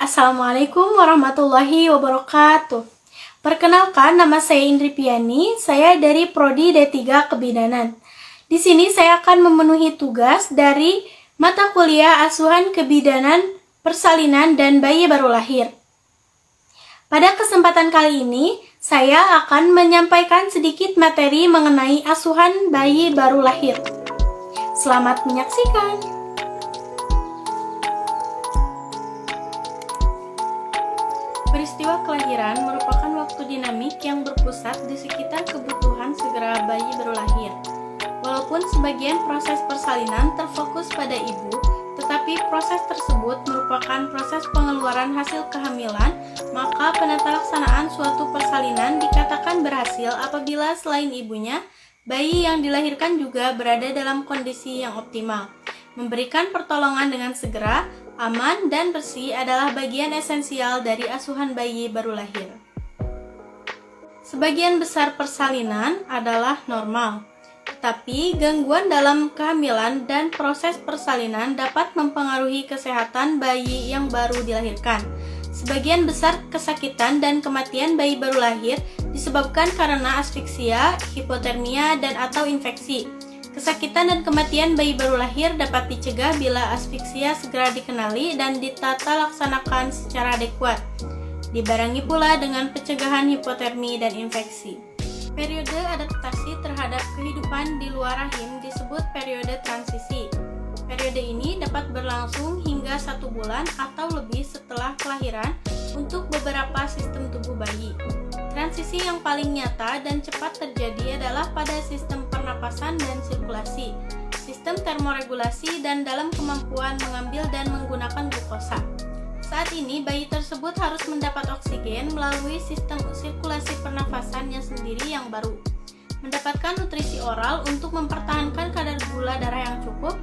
Assalamualaikum warahmatullahi wabarakatuh. Perkenalkan, nama saya Indri Piani, saya dari Prodi D3 Kebidanan. Di sini saya akan memenuhi tugas dari mata kuliah Asuhan Kebidanan, Persalinan, dan Bayi Baru Lahir. Pada kesempatan kali ini, saya akan menyampaikan sedikit materi mengenai asuhan bayi baru lahir. Selamat menyaksikan. Peristiwa kelahiran merupakan waktu dinamik yang berpusat di sekitar kebutuhan segera bayi baru lahir. Walaupun sebagian proses persalinan terfokus pada ibu, tetapi proses tersebut merupakan proses pengeluaran hasil kehamilan, maka penatalaksanaan suatu persalinan dikatakan berhasil apabila selain ibunya, bayi yang dilahirkan juga berada dalam kondisi yang optimal. Memberikan pertolongan dengan segera, aman, dan bersih adalah bagian esensial dari asuhan bayi baru lahir. Sebagian besar persalinan adalah normal, tetapi gangguan dalam kehamilan dan proses persalinan dapat mempengaruhi kesehatan bayi yang baru dilahirkan. Sebagian besar kesakitan dan kematian bayi baru lahir disebabkan karena asfiksia, hipotermia, dan atau infeksi. Kesakitan dan kematian bayi baru lahir dapat dicegah bila asfiksia segera dikenali dan ditata laksanakan secara adekuat. Dibarengi pula dengan pencegahan hipotermi dan infeksi. Periode adaptasi terhadap kehidupan di luar rahim disebut periode transisi. Periode ini dapat berlangsung hingga 1 bulan atau lebih setelah kelahiran untuk beberapa sistem tubuh bayi. Transisi yang paling nyata dan cepat terjadi adalah pada sistem pernapasan dan sirkulasi, sistem termoregulasi, dan dalam kemampuan mengambil dan menggunakan glukosa. Saat ini, bayi tersebut harus mendapat oksigen melalui sistem sirkulasi pernafasannya sendiri yang baru, mendapatkan nutrisi oral untuk mempertahankan kadar gula darah yang cukup,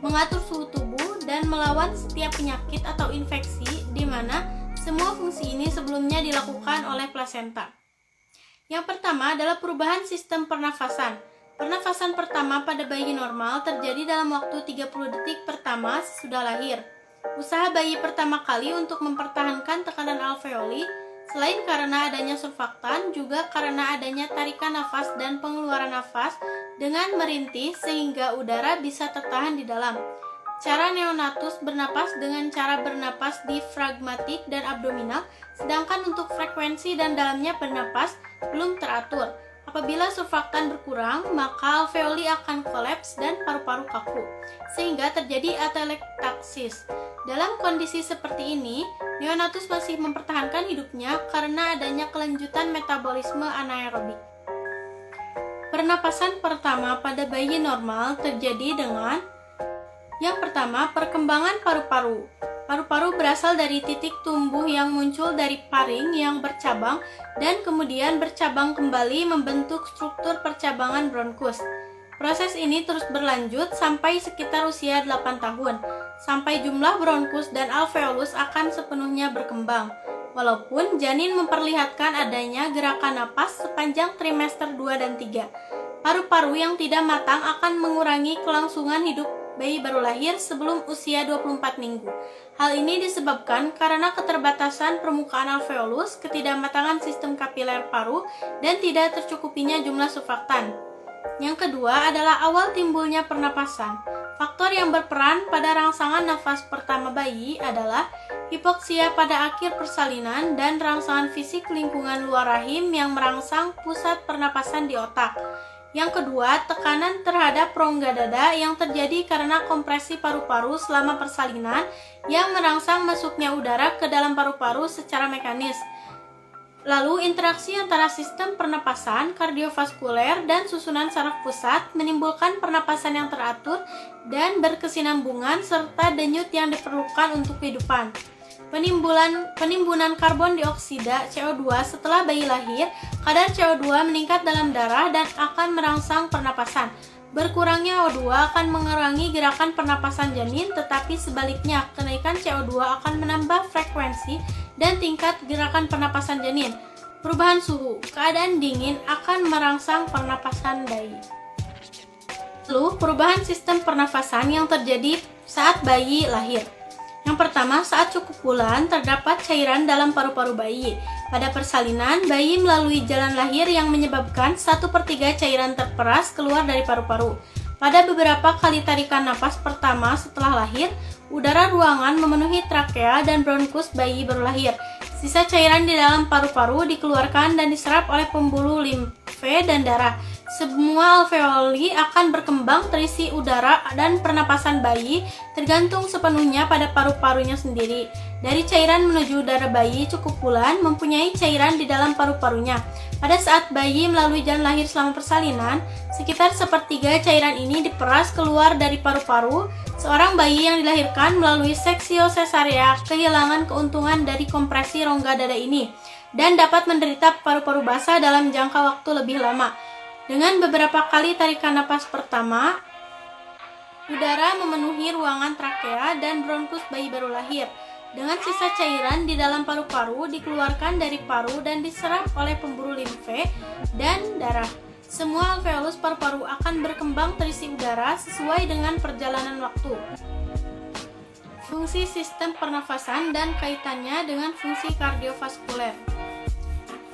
mengatur suhu tubuh, dan melawan setiap penyakit atau infeksi di mana semua fungsi ini sebelumnya dilakukan oleh plasenta. Yang pertama adalah perubahan sistem pernafasan. Pernafasan pertama pada bayi normal terjadi dalam waktu 30 detik pertama sesudah lahir. Usaha bayi pertama kali untuk mempertahankan tekanan alveoli, selain karena adanya surfaktan, juga karena adanya tarikan nafas dan pengeluaran nafas dengan merintih sehingga udara bisa tertahan di dalam. Cara neonatus bernapas dengan cara bernapas diafragmatik dan abdominal, sedangkan untuk frekuensi dan dalamnya bernapas belum teratur. Apabila surfaktan berkurang, maka alveoli akan kolaps dan paru-paru kaku, sehingga terjadi atelektaksis. Dalam kondisi seperti ini, neonatus masih mempertahankan hidupnya karena adanya kelanjutan metabolisme anaerobik. Pernapasan pertama pada bayi normal terjadi dengan yang pertama, perkembangan paru-paru. Paru-paru berasal dari titik tumbuh yang muncul dari paring yang bercabang dan kemudian bercabang kembali membentuk struktur percabangan bronkus. Proses ini terus berlanjut sampai sekitar usia 8 tahun, sampai jumlah bronkus dan alveolus akan sepenuhnya berkembang. Walaupun janin memperlihatkan adanya gerakan napas sepanjang trimester 2 dan 3, paru-paru yang tidak matang akan mengurangi kelangsungan hidup bayi baru lahir sebelum usia 24 minggu. Hal ini disebabkan karena keterbatasan permukaan alveolus, ketidakmatangan sistem kapiler paru, dan tidak tercukupinya jumlah surfaktan. Yang kedua adalah awal timbulnya pernapasan. Faktor yang berperan pada rangsangan nafas pertama bayi adalah hipoksia pada akhir persalinan dan rangsangan fisik lingkungan luar rahim yang merangsang pusat pernapasan di otak. Yang kedua, tekanan terhadap rongga dada yang terjadi karena kompresi paru-paru selama persalinan yang merangsang masuknya udara ke dalam paru-paru secara mekanis. Lalu, interaksi antara sistem pernapasan, kardiovaskuler, dan susunan saraf pusat menimbulkan pernapasan yang teratur dan berkesinambungan serta denyut yang diperlukan untuk kehidupan. Penimbunan karbon dioksida CO2 setelah bayi lahir, kadar CO2 meningkat dalam darah dan akan merangsang pernapasan. Berkurangnya O2 akan mengurangi gerakan pernapasan janin, tetapi sebaliknya, kenaikan CO2 akan menambah frekuensi dan tingkat gerakan pernapasan janin. Perubahan suhu, keadaan dingin akan merangsang pernapasan bayi. Lalu, perubahan sistem pernafasan yang terjadi saat bayi lahir. Yang pertama, saat cukup bulan, terdapat cairan dalam paru-paru bayi. Pada persalinan, bayi melalui jalan lahir yang menyebabkan 1/3 cairan terperas keluar dari paru-paru. Pada beberapa kali tarikan napas pertama setelah lahir, udara ruangan memenuhi trakea dan bronkus bayi baru lahir. Sisa cairan di dalam paru-paru dikeluarkan dan diserap oleh pembuluh limfe dan darah. Semua alveoli akan berkembang terisi udara dan pernapasan bayi tergantung sepenuhnya pada paru-parunya sendiri. Dari cairan menuju udara bayi cukup bulan mempunyai cairan di dalam paru-parunya. Pada saat bayi melalui jalan lahir selama persalinan, sekitar 1/3 cairan ini diperas keluar dari paru-paru. Seorang bayi yang dilahirkan melalui seksio sesarea kehilangan keuntungan dari kompresi rongga dada ini dan dapat menderita paru-paru basah dalam jangka waktu lebih lama. Dengan beberapa kali tarikan napas pertama, udara memenuhi ruangan trakea dan bronkus bayi baru lahir. Dengan sisa cairan di dalam paru-paru dikeluarkan dari paru dan diserap oleh pembuluh limfe dan darah. Semua alveolus paru-paru akan berkembang terisi udara sesuai dengan perjalanan waktu. Fungsi sistem pernafasan dan kaitannya dengan fungsi kardiovaskuler.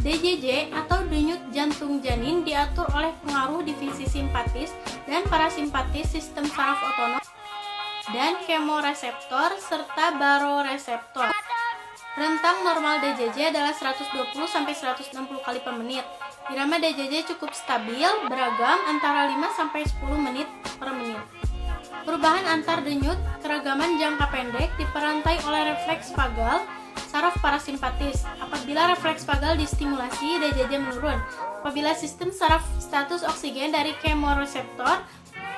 DJJ atau denyut jantung janin diatur oleh pengaruh divisi simpatis dan parasimpatis sistem saraf otonom dan kemoreseptor serta baroreseptor. Rentang normal DJJ adalah 120-160 kali per menit. Irama DJJ cukup stabil, beragam antara 5-10 menit per menit. Perubahan antar denyut keragaman jangka pendek diperantai oleh refleks vagal saraf parasimpatis. Apabila refleks vagal distimulasi, DJJ menurun. Apabila sistem saraf status oksigen dari kemoreseptor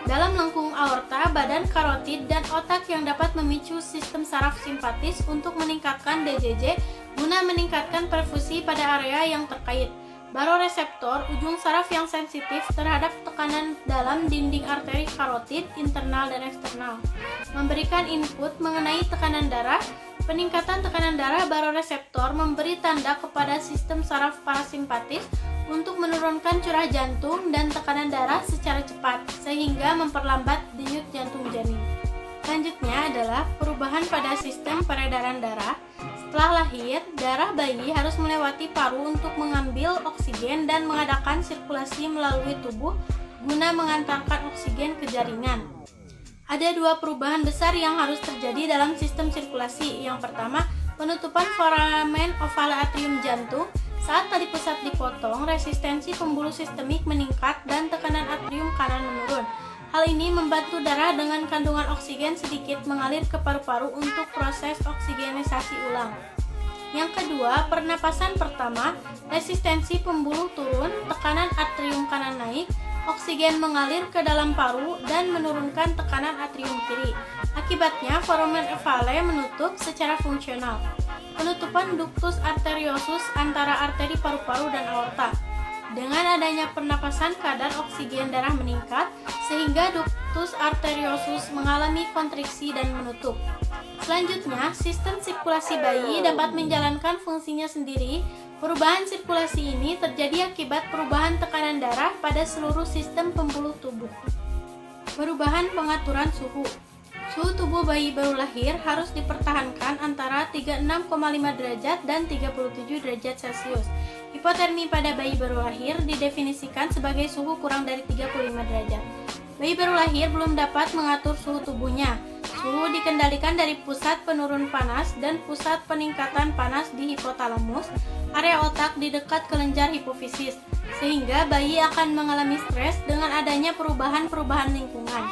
dalam lengkung aorta, badan karotid, dan otak yang dapat memicu sistem saraf simpatis untuk meningkatkan DJJ guna meningkatkan perfusi pada area yang terkait. Baroreseptor, ujung saraf yang sensitif terhadap tekanan dalam dinding arteri karotid internal dan eksternal, memberikan input mengenai tekanan darah. Peningkatan tekanan darah baroreseptor memberi tanda kepada sistem saraf parasimpatis untuk menurunkan curah jantung dan tekanan darah secara cepat, sehingga memperlambat denyut jantung janin. Selanjutnya adalah perubahan pada sistem peredaran darah. Setelah lahir, darah bayi harus melewati paru untuk mengambil oksigen dan mengadakan sirkulasi melalui tubuh guna mengantarkan oksigen ke jaringan. Ada dua perubahan besar yang harus terjadi dalam sistem sirkulasi. Yang pertama, penutupan foramen ovale atrium jantung. Saat tali pusat dipotong, resistensi pembuluh sistemik meningkat dan tekanan atrium kanan menurun. Hal ini membantu darah dengan kandungan oksigen sedikit mengalir ke paru-paru untuk proses oksigenisasi ulang. Yang kedua, pernapasan pertama, resistensi pembuluh turun, tekanan atrium kanan naik, oksigen mengalir ke dalam paru dan menurunkan tekanan atrium kiri. Akibatnya, foramen ovale menutup secara fungsional. Penutupan ductus arteriosus antara arteri paru-paru dan aorta. Dengan adanya pernapasan, kadar oksigen darah meningkat sehingga ductus arteriosus mengalami kontriksi dan menutup. Selanjutnya, sistem sirkulasi bayi dapat menjalankan fungsinya sendiri. Perubahan sirkulasi ini terjadi akibat perubahan tekanan darah pada seluruh sistem pembuluh tubuh. Perubahan pengaturan suhu. Suhu tubuh bayi baru lahir harus dipertahankan antara 36,5 derajat dan 37 derajat Celcius. Hipotermi pada bayi baru lahir didefinisikan sebagai suhu kurang dari 35 derajat. Bayi baru lahir belum dapat mengatur suhu tubuhnya. Suhu dikendalikan dari pusat penurun panas dan pusat peningkatan panas di hipotalamus, area otak di dekat kelenjar hipofisis, sehingga bayi akan mengalami stres dengan adanya perubahan-perubahan lingkungan.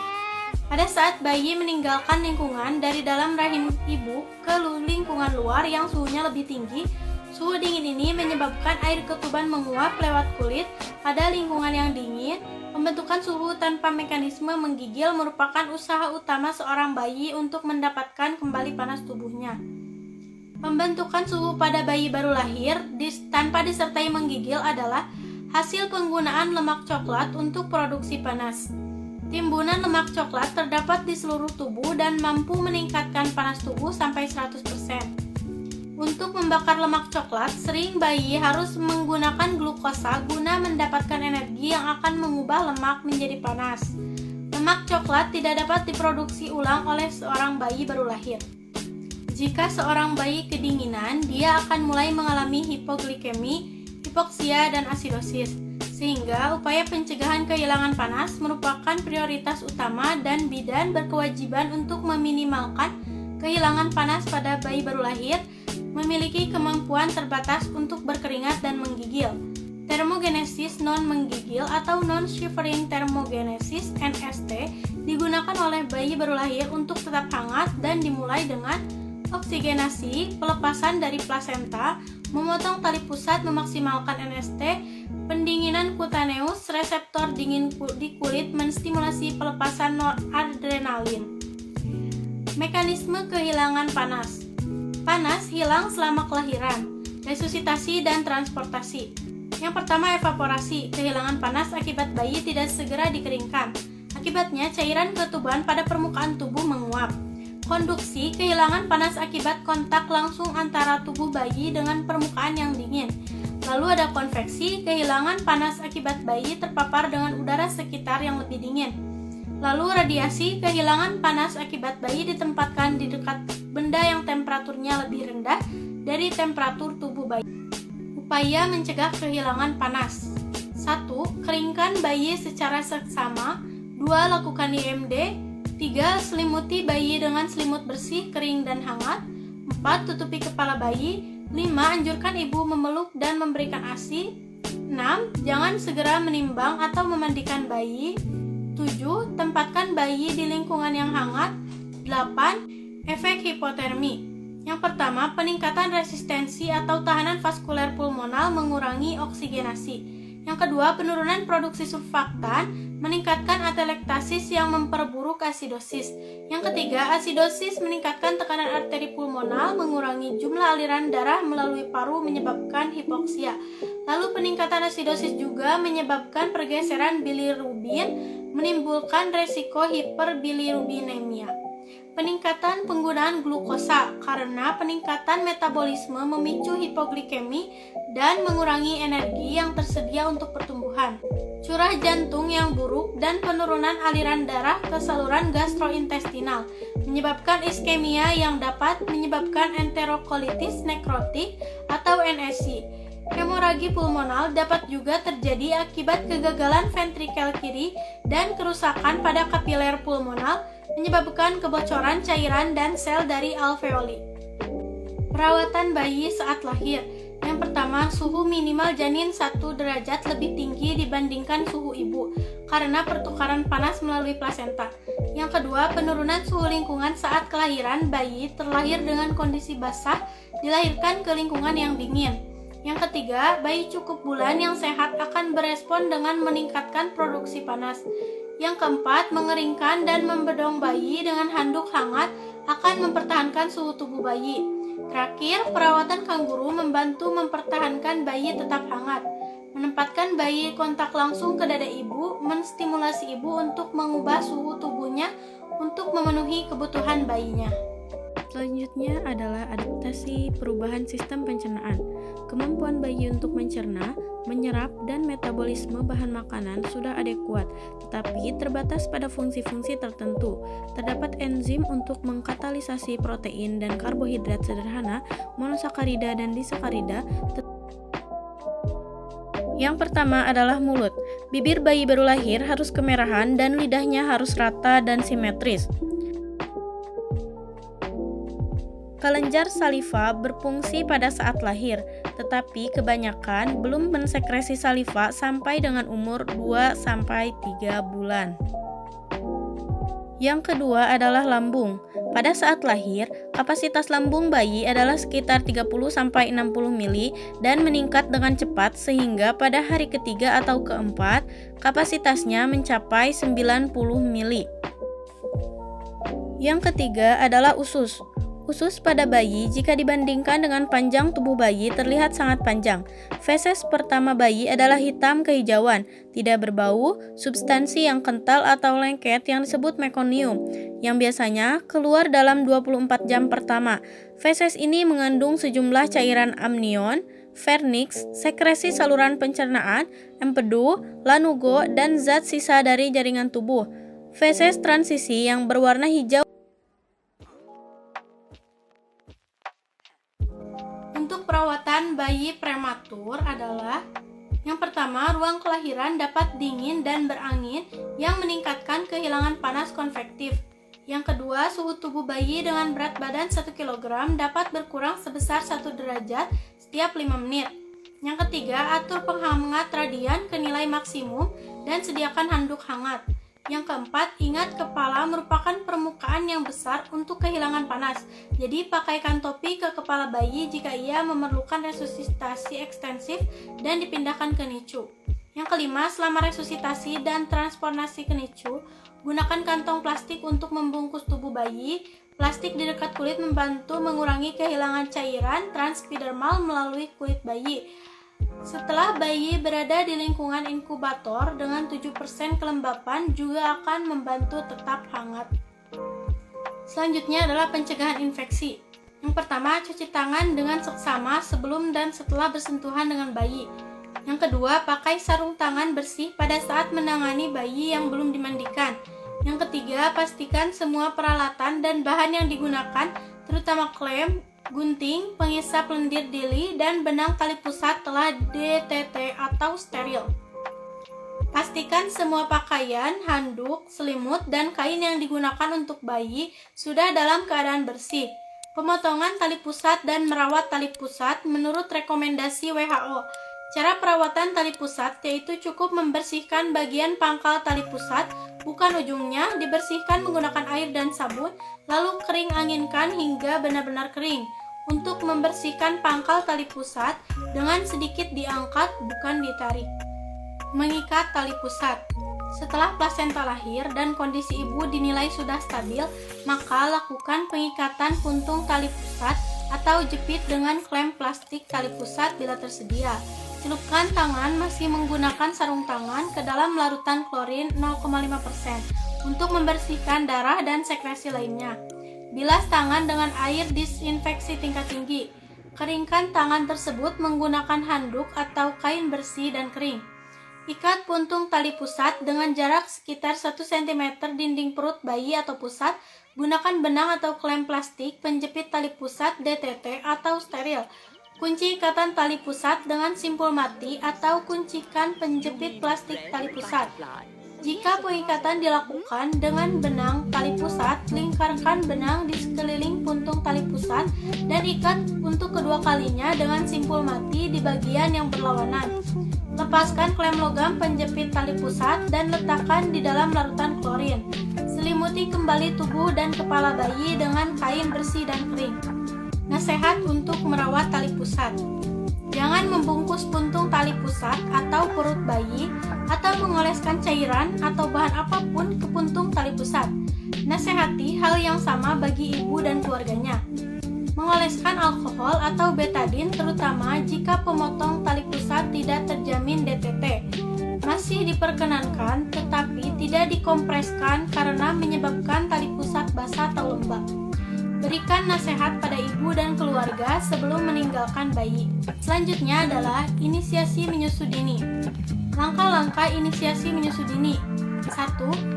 Pada saat bayi meninggalkan lingkungan dari dalam rahim ibu ke lingkungan luar yang suhunya lebih tinggi, suhu dingin ini menyebabkan air ketuban menguap lewat kulit pada lingkungan yang dingin. Pembentukan suhu tanpa mekanisme menggigil merupakan usaha utama seorang bayi untuk mendapatkan kembali panas tubuhnya. Pembentukan suhu pada bayi baru lahir tanpa disertai menggigil adalah hasil penggunaan lemak coklat untuk produksi panas. Timbunan lemak coklat terdapat di seluruh tubuh dan mampu meningkatkan panas tubuh sampai 100%. Untuk membakar lemak coklat, sering bayi harus menggunakan glukosa guna mendapatkan energi yang akan mengubah lemak menjadi panas. Lemak coklat tidak dapat diproduksi ulang oleh seorang bayi baru lahir. Jika seorang bayi kedinginan, dia akan mulai mengalami hipoglikemi, hipoksia, dan asidosis. Sehingga upaya pencegahan kehilangan panas merupakan prioritas utama dan bidan berkewajiban untuk meminimalkan kehilangan panas pada bayi baru lahir memiliki kemampuan terbatas untuk berkeringat dan menggigil. Termogenesis non-menggigil atau non-shivering thermogenesis (NST) digunakan oleh bayi baru lahir untuk tetap hangat dan dimulai dengan oksigenasi, pelepasan dari plasenta, memotong tali pusat memaksimalkan NST, pendinginan kutaneus, reseptor dingin di kulit menstimulasi pelepasan noradrenalin. Mekanisme kehilangan panas. Panas hilang selama kelahiran, resusitasi dan transportasi. Yang pertama, evaporasi, kehilangan panas akibat bayi tidak segera dikeringkan. Akibatnya, cairan ketubuhan pada permukaan tubuh menguap. Konduksi, kehilangan panas akibat kontak langsung antara tubuh bayi dengan permukaan yang dingin. Lalu ada konveksi, kehilangan panas akibat bayi terpapar dengan udara sekitar yang lebih dingin. Lalu radiasi, kehilangan panas akibat bayi ditempatkan di dekat benda yang temperaturnya lebih rendah dari temperatur tubuh bayi. Upaya mencegah kehilangan panas. 1. Keringkan bayi secara seksama. 2. Lakukan IMD. 3. Selimuti bayi dengan selimut bersih, kering, dan hangat. 4. Tutupi kepala bayi. 5. Anjurkan ibu memeluk dan memberikan ASI. 6. Jangan segera menimbang atau memandikan bayi. 7. Tempatkan bayi di lingkungan yang hangat. 8. Efek hipotermi. Yang pertama, peningkatan resistensi atau tahanan vaskuler pulmonal mengurangi oksigenasi. Yang kedua, penurunan produksi surfaktan meningkatkan atelektasis yang memperburuk asidosis. Yang ketiga, asidosis meningkatkan tekanan arteri pulmonal, mengurangi jumlah aliran darah melalui paru menyebabkan hipoksia. Lalu peningkatan asidosis juga menyebabkan pergeseran bilirubin, menimbulkan resiko hiperbilirubinemia. Peningkatan penggunaan glukosa karena peningkatan metabolisme memicu hipoglikemi dan mengurangi energi yang tersedia untuk pertumbuhan. Curah jantung yang buruk dan penurunan aliran darah ke saluran gastrointestinal menyebabkan iskemia yang dapat menyebabkan enterokolitis nekrotik atau NSC. Hemoragi pulmonal dapat juga terjadi akibat kegagalan ventrikel kiri dan kerusakan pada kapiler pulmonal menyebabkan kebocoran cairan dan sel dari alveoli. Perawatan bayi saat lahir. Yang pertama, suhu minimal janin 1 derajat lebih tinggi dibandingkan suhu ibu karena pertukaran panas melalui plasenta. Yang kedua, penurunan suhu lingkungan saat kelahiran. Bayi terlahir dengan kondisi basah dilahirkan ke lingkungan yang dingin. Yang ketiga, bayi cukup bulan yang sehat akan berespon dengan meningkatkan produksi panas. Yang keempat, mengeringkan dan membedong bayi dengan handuk hangat akan mempertahankan suhu tubuh bayi. Terakhir, perawatan kanguru membantu mempertahankan bayi tetap hangat. Menempatkan bayi kontak langsung ke dada ibu, menstimulasi ibu untuk mengubah suhu tubuhnya untuk memenuhi kebutuhan bayinya. Selanjutnya adalah adaptasi perubahan sistem pencernaan. Kemampuan bayi untuk mencerna, menyerap, dan metabolisme bahan makanan sudah adekuat, tetapi terbatas pada fungsi-fungsi tertentu. Terdapat enzim untuk mengkatalisasi protein dan karbohidrat sederhana, monosakarida dan disakarida. Yang pertama adalah mulut. Bibir bayi baru lahir harus kemerahan dan lidahnya harus rata dan simetris. Kelenjar saliva berfungsi pada saat lahir, tetapi kebanyakan belum mensekresi saliva sampai dengan umur 2-3 bulan. Yang kedua adalah lambung. Pada saat lahir, kapasitas lambung bayi adalah sekitar 30-60 mili dan meningkat dengan cepat sehingga pada hari ketiga atau keempat, kapasitasnya mencapai 90 mili. Yang ketiga adalah usus. Usus pada bayi jika dibandingkan dengan panjang tubuh bayi terlihat sangat panjang. Feses pertama bayi adalah hitam kehijauan, tidak berbau, substansi yang kental atau lengket yang disebut mekonium, yang biasanya keluar dalam 24 jam pertama. Feses ini mengandung sejumlah cairan amnion, vernix, sekresi saluran pencernaan, empedu, lanugo, dan zat sisa dari jaringan tubuh. Feses transisi yang berwarna hijau perawatan bayi prematur adalah: yang pertama, ruang kelahiran dapat dingin dan berangin yang meningkatkan kehilangan panas konvektif. Yang kedua, suhu tubuh bayi dengan berat badan 1 kg dapat berkurang sebesar 1 derajat setiap 5 menit. Yang ketiga, atur penghangat radian ke nilai maksimum dan sediakan handuk hangat. Yang keempat, ingat kepala merupakan permukaan yang besar untuk kehilangan panas. Jadi, pakaikan topi ke kepala bayi jika ia memerlukan resusitasi ekstensif dan dipindahkan ke NICU. Yang kelima, selama resusitasi dan transportasi ke NICU, gunakan kantong plastik untuk membungkus tubuh bayi. Plastik di dekat kulit membantu mengurangi kehilangan cairan transepidermal melalui kulit bayi. Setelah bayi berada di lingkungan inkubator dengan 7% kelembapan juga akan membantu tetap hangat. Selanjutnya adalah pencegahan infeksi. Yang pertama, cuci tangan dengan seksama sebelum dan setelah bersentuhan dengan bayi. Yang kedua, pakai sarung tangan bersih pada saat menangani bayi yang belum dimandikan. Yang ketiga, pastikan semua peralatan dan bahan yang digunakan, terutama klem, gunting, pengisap lendir dili, dan benang tali pusat telah DTT atau steril. Pastikan semua pakaian, handuk, selimut, dan kain yang digunakan untuk bayi sudah dalam keadaan bersih. Pemotongan tali pusat dan merawat tali pusat menurut rekomendasi WHO. Cara perawatan tali pusat yaitu cukup membersihkan bagian pangkal tali pusat, bukan ujungnya, dibersihkan menggunakan air dan sabun, lalu kering anginkan hingga benar-benar kering. Untuk membersihkan pangkal tali pusat, dengan sedikit diangkat, bukan ditarik. Mengikat tali pusat. Setelah plasenta lahir dan kondisi ibu dinilai sudah stabil, maka lakukan pengikatan puntung tali pusat atau jepit dengan klem plastik tali pusat bila tersedia. Celupkan tangan masih menggunakan sarung tangan ke dalam larutan klorin 0,5% untuk membersihkan darah dan sekresi lainnya. Bilas tangan dengan air disinfeksi tingkat tinggi. Keringkan tangan tersebut menggunakan handuk atau kain bersih dan kering. Ikat puntung tali pusat dengan jarak sekitar 1 cm dinding perut bayi atau pusat. Gunakan benang atau klem plastik penjepit tali pusat DTT atau steril. Kunci ikatan tali pusat dengan simpul mati atau kuncikan penjepit plastik tali pusat. Jika pengikatan dilakukan dengan benang tali pusat, lingkarkan benang di sekeliling puntung tali pusat dan ikat untuk kedua kalinya dengan simpul mati di bagian yang berlawanan. Lepaskan klem logam penjepit tali pusat dan letakkan di dalam larutan klorin. Selimuti kembali tubuh dan kepala bayi dengan kain bersih dan kering. Nasihat untuk merawat tali pusat. Jangan membungkus puntung tali pusat atau perut bayi atau mengoleskan cairan atau bahan apapun ke puntung tali pusat. Nasihati hal yang sama bagi ibu dan keluarganya. Mengoleskan alkohol atau betadin terutama jika pemotong tali pusat tidak terjamin DTT. Masih diperkenankan tetapi tidak dikompreskan karena menyebabkan tali pusat basah atau lembab. Berikan nasihat pada ibu dan keluarga sebelum meninggalkan bayi. Selanjutnya adalah inisiasi menyusu dini. Langkah-langkah inisiasi menyusu dini. 1.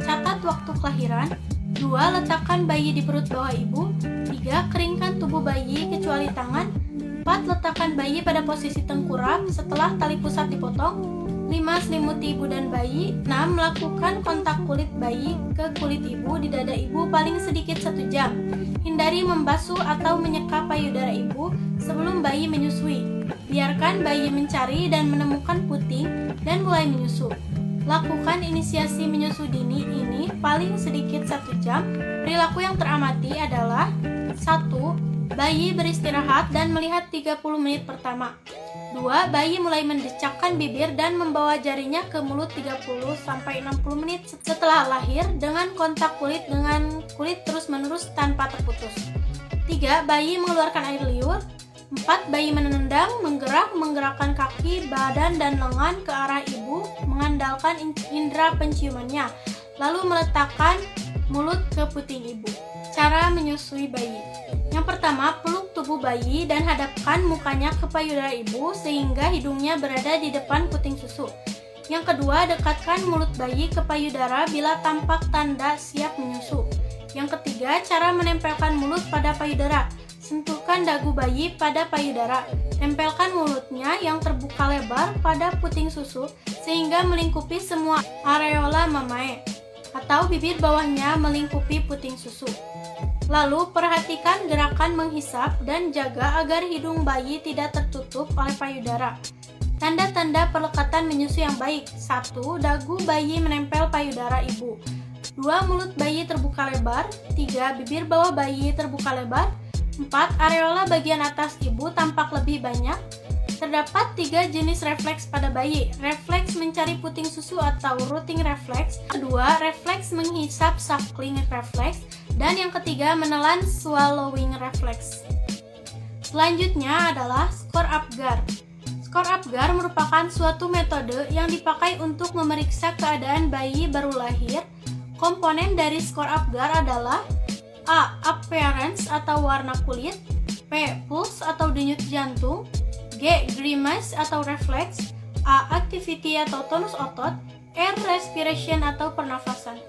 Catat waktu kelahiran. 2. Letakkan bayi di perut bawah ibu. 3. Keringkan tubuh bayi kecuali tangan. 4. Letakkan bayi pada posisi tengkurap setelah tali pusat dipotong. 5. Selimuti ibu dan bayi. 6. Lakukan kontak kulit bayi ke kulit ibu di dada ibu paling sedikit 1 jam. Hindari membasuh atau menyeka payudara ibu sebelum bayi menyusui. Biarkan bayi mencari dan menemukan puting dan mulai menyusu. Lakukan inisiasi menyusu dini ini paling sedikit 1 jam. Perilaku yang teramati adalah 1. Bayi beristirahat dan melihat 30 menit pertama. 2. Bayi mulai mendecakkan bibir dan membawa jarinya ke mulut 30-60 menit setelah lahir dengan kontak kulit dengan kulit terus-menerus tanpa terputus. 3. Bayi mengeluarkan air liur. 4. Bayi menendang, menggerakkan kaki, badan, dan lengan ke arah ibu mengandalkan indera penciumannya, lalu meletakkan mulut ke puting ibu. Cara menyusui bayi. Yang pertama, peluk tubuh bayi dan hadapkan mukanya ke payudara ibu sehingga hidungnya berada di depan puting susu. Yang kedua, dekatkan mulut bayi ke payudara bila tampak tanda siap menyusu. Yang ketiga, cara menempelkan mulut pada payudara. Sentuhkan dagu bayi pada payudara. Tempelkan mulutnya yang terbuka lebar pada puting susu sehingga melingkupi semua areola mamae atau bibir bawahnya melingkupi puting susu. Lalu perhatikan gerakan menghisap dan jaga agar hidung bayi tidak tertutup oleh payudara. Tanda-tanda perlekatan menyusui yang baik. 1. Dagu bayi menempel payudara ibu. 2. Mulut bayi terbuka lebar. 3. Bibir bawah bayi terbuka lebar. 4. Areola bagian atas ibu tampak lebih banyak. Terdapat 3 jenis refleks pada bayi. Refleks mencari puting susu atau rooting reflex. Kedua, refleks menghisap suckling reflex. Dan yang ketiga, menelan swallowing reflex. Selanjutnya adalah skor Apgar. Skor Apgar merupakan suatu metode yang dipakai untuk memeriksa keadaan bayi baru lahir. Komponen dari skor Apgar adalah A. Appearance atau warna kulit. P. Pulse atau denyut jantung. G. Grimace atau refleks. A. Activity atau tonus otot. R. Respiration atau pernafasan.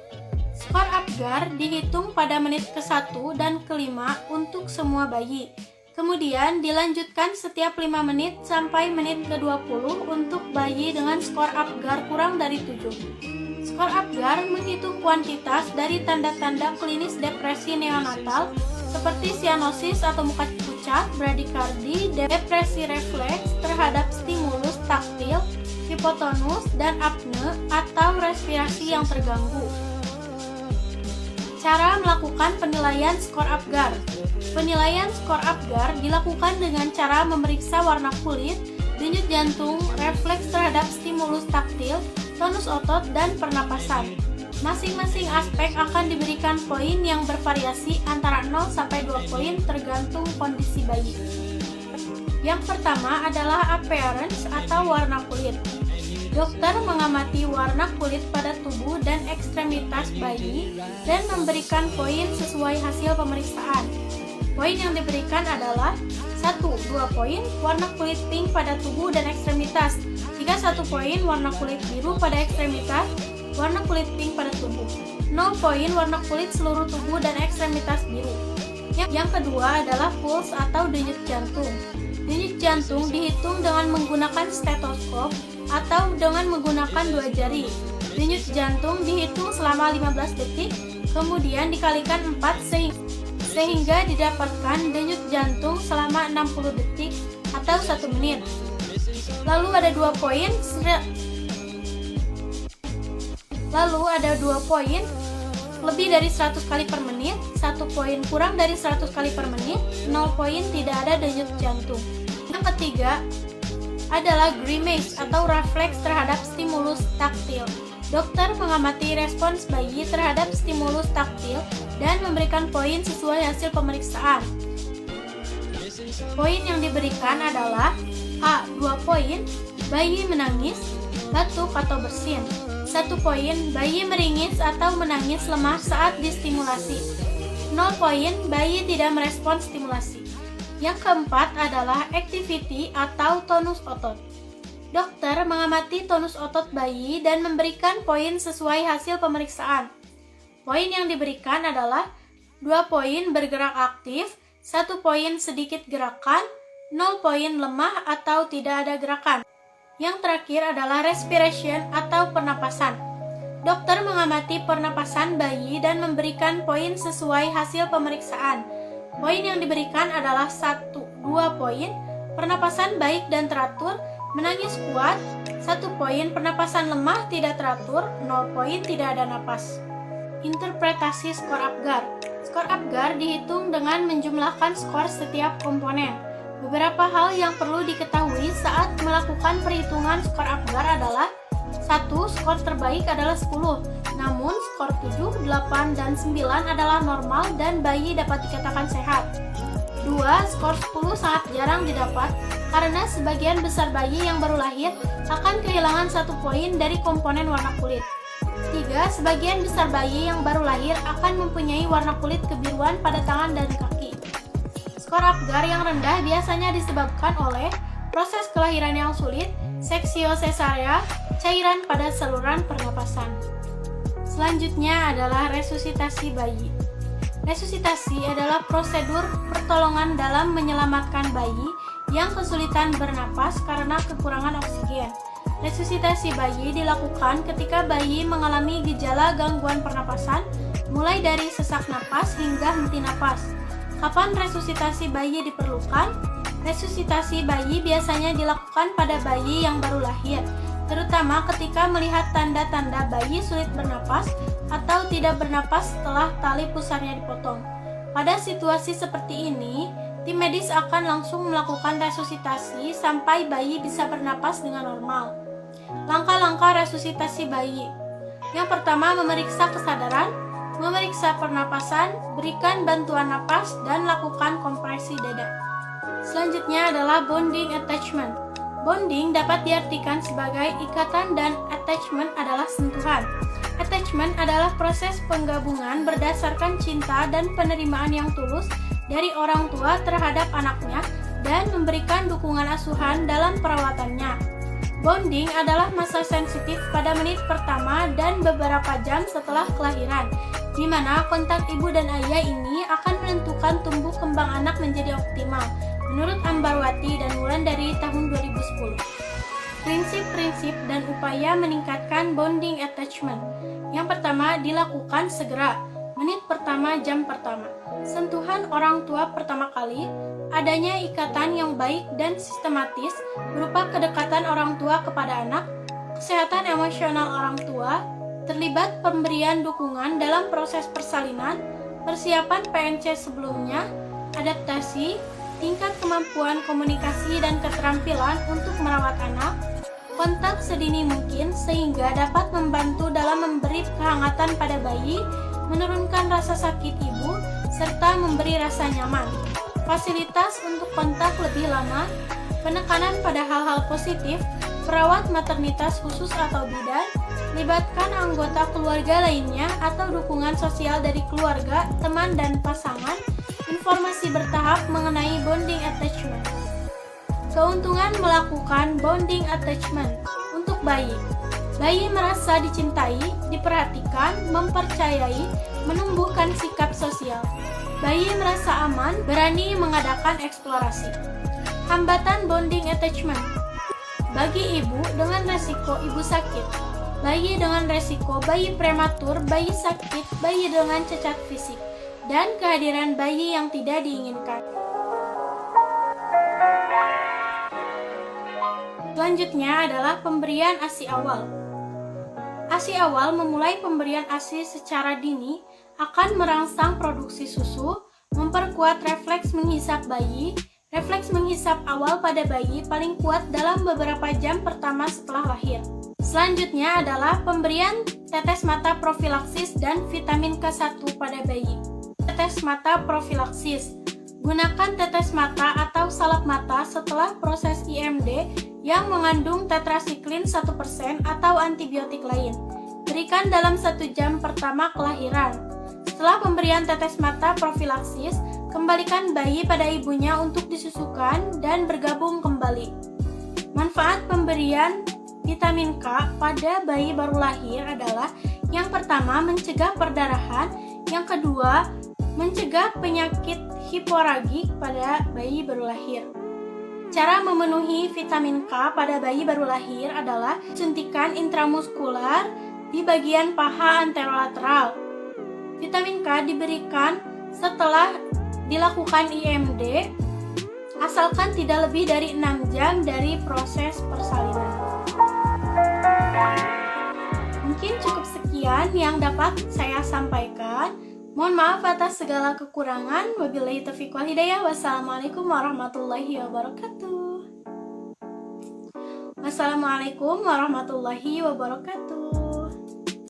Skor Apgar dihitung pada menit ke-1 dan ke-5 untuk semua bayi. Kemudian dilanjutkan setiap 5 menit sampai menit ke-20 untuk bayi dengan skor Apgar kurang dari 7. Skor Apgar menghitung kuantitas dari tanda-tanda klinis depresi neonatal seperti sianosis atau muka pucat, bradikardi, depresi refleks terhadap stimulus taktil, hipotonus, dan apne atau respirasi yang terganggu. Cara melakukan penilaian skor Apgar. Penilaian skor Apgar dilakukan dengan cara memeriksa warna kulit, denyut jantung, refleks terhadap stimulus taktil, tonus otot, dan pernapasan. Masing-masing aspek akan diberikan poin yang bervariasi antara 0 sampai 2 poin tergantung kondisi bayi. Yang pertama adalah appearance atau warna kulit. Dokter mengamati warna kulit pada tubuh dan ekstremitas bayi dan memberikan poin sesuai hasil pemeriksaan. Poin yang diberikan adalah 1. 2 poin warna kulit pink pada tubuh dan ekstremitas. Jika 1 poin warna kulit biru pada ekstremitas, warna kulit pink pada tubuh. 0 poin warna kulit seluruh tubuh dan ekstremitas biru. Yang kedua adalah pulse atau denyut jantung. Denyut jantung dihitung dengan menggunakan stetoskop atau dengan menggunakan 2 jari. Denyut jantung dihitung selama 15 detik, kemudian dikalikan 4 sehingga didapatkan denyut jantung selama 60 detik atau 1 menit. Lalu ada 2 poin lebih dari 100 kali per menit, 1 poin kurang dari 100 kali per menit, 0 poin tidak ada denyut jantung. Yang ketiga adalah grimace atau refleks terhadap stimulus taktil. Dokter mengamati respons bayi terhadap stimulus taktil dan memberikan poin sesuai hasil pemeriksaan. Poin yang diberikan adalah A. 2 poin, bayi menangis, batuk atau bersin. 1 poin, bayi meringis atau menangis lemah saat distimulasi. 0 poin, bayi tidak merespons stimulasi. Yang keempat adalah activity atau tonus otot. Dokter mengamati tonus otot bayi dan memberikan poin sesuai hasil pemeriksaan. Poin yang diberikan adalah 2 poin bergerak aktif, 1 poin sedikit gerakan, 0 poin lemah atau tidak ada gerakan. Yang terakhir adalah respiration atau pernapasan. Dokter mengamati pernapasan bayi dan memberikan poin sesuai hasil pemeriksaan. Poin yang diberikan adalah 1, 2 poin, pernapasan baik dan teratur, menangis kuat, 1 poin, pernapasan lemah tidak teratur, 0 poin, tidak ada napas. Interpretasi skor Apgar. Skor Apgar dihitung dengan menjumlahkan skor setiap komponen. Beberapa hal yang perlu diketahui saat melakukan perhitungan skor Apgar adalah 1. Skor terbaik adalah 10, namun skor 7, 8, dan 9 adalah normal dan bayi dapat dikatakan sehat. 2. Skor 10 sangat jarang didapat karena sebagian besar bayi yang baru lahir akan kehilangan 1 poin dari komponen warna kulit. 3. Sebagian besar bayi yang baru lahir akan mempunyai warna kulit kebiruan pada tangan dan kaki. Skor Apgar yang rendah biasanya disebabkan oleh proses kelahiran yang sulit, seksio cesarea, cairan pada saluran pernapasan. Selanjutnya adalah resusitasi bayi. Resusitasi adalah prosedur pertolongan dalam menyelamatkan bayi yang kesulitan bernapas karena kekurangan oksigen. Resusitasi bayi dilakukan ketika bayi mengalami gejala gangguan pernapasan, mulai dari sesak napas hingga henti napas. Kapan resusitasi bayi diperlukan? Resusitasi bayi biasanya dilakukan pada bayi yang baru lahir, terutama ketika melihat tanda-tanda bayi sulit bernapas atau tidak bernapas setelah tali pusarnya dipotong. Pada situasi seperti ini, tim medis akan langsung melakukan resusitasi sampai bayi bisa bernapas dengan normal. Langkah-langkah resusitasi bayi. Yang pertama, memeriksa kesadaran, memeriksa pernapasan, berikan bantuan napas, dan lakukan kompresi dada. Selanjutnya adalah bonding attachment. Bonding dapat diartikan sebagai ikatan dan attachment adalah sentuhan. Attachment adalah proses penggabungan berdasarkan cinta dan penerimaan yang tulus dari orang tua terhadap anaknya dan memberikan dukungan asuhan dalam perawatannya. Bonding adalah masa sensitif pada menit pertama dan beberapa jam setelah kelahiran, di mana kontak ibu dan ayah ini akan menentukan tumbuh kembang anak menjadi optimal, menurut Ambarwati dan Wulan dari tahun 2010. Prinsip-prinsip dan upaya meningkatkan bonding attachment. Yang pertama, dilakukan segera, menit pertama, jam pertama. Sentuhan orang tua pertama kali, adanya ikatan yang baik dan sistematis berupa kedekatan orang tua kepada anak, kesehatan emosional orang tua, terlibat pemberian dukungan dalam proses persalinan, persiapan PNC sebelumnya, adaptasi, tingkat kemampuan komunikasi dan keterampilan untuk merawat anak, kontak sedini mungkin sehingga dapat membantu dalam memberi kehangatan pada bayi, menurunkan rasa sakit ibu, serta memberi rasa nyaman. Fasilitas untuk kontak lebih lama, penekanan pada hal-hal positif, perawat maternitas khusus atau bidan, libatkan anggota keluarga lainnya atau dukungan sosial dari keluarga, teman, dan pasangan, informasi bertahap mengenai bonding attachment. Keuntungan melakukan bonding attachment untuk bayi. Bayi merasa dicintai, diperhatikan, mempercayai, menumbuhkan sikap sosial. Bayi merasa aman, berani mengadakan eksplorasi. Hambatan bonding attachment. Bagi ibu dengan resiko ibu sakit, bayi dengan resiko bayi prematur, bayi sakit, bayi dengan cacat fisik, dan kehadiran bayi yang tidak diinginkan. Selanjutnya adalah pemberian ASI awal. ASI awal memulai pemberian ASI secara dini akan merangsang produksi susu, memperkuat refleks menghisap bayi. Refleks menghisap awal pada bayi paling kuat dalam beberapa jam pertama setelah lahir. Selanjutnya adalah pemberian tetes mata profilaksis dan vitamin K1 pada bayi. Tetes mata profilaksis. Gunakan tetes mata atau salep mata setelah proses IMD yang mengandung tetrasiklin 1% atau antibiotik lain. Berikan dalam 1 jam pertama kelahiran. Setelah pemberian tetes mata profilaksis, kembalikan bayi pada ibunya untuk disusukan dan bergabung kembali. Manfaat pemberian vitamin K pada bayi baru lahir adalah yang pertama, mencegah perdarahan, yang kedua, mencegah penyakit hemoragik pada bayi baru lahir. Cara memenuhi vitamin K pada bayi baru lahir adalah suntikan intramuskular di bagian paha anterolateral. Vitamin K diberikan setelah dilakukan IMD, asalkan tidak lebih dari 6 jam dari proses persalinan. Mungkin cukup sekian yang dapat saya sampaikan. Mohon maaf atas segala kekurangan. Wabillahi taufiq wal hidayah. Wassalamualaikum warahmatullahi wabarakatuh. Wassalamualaikum warahmatullahi wabarakatuh.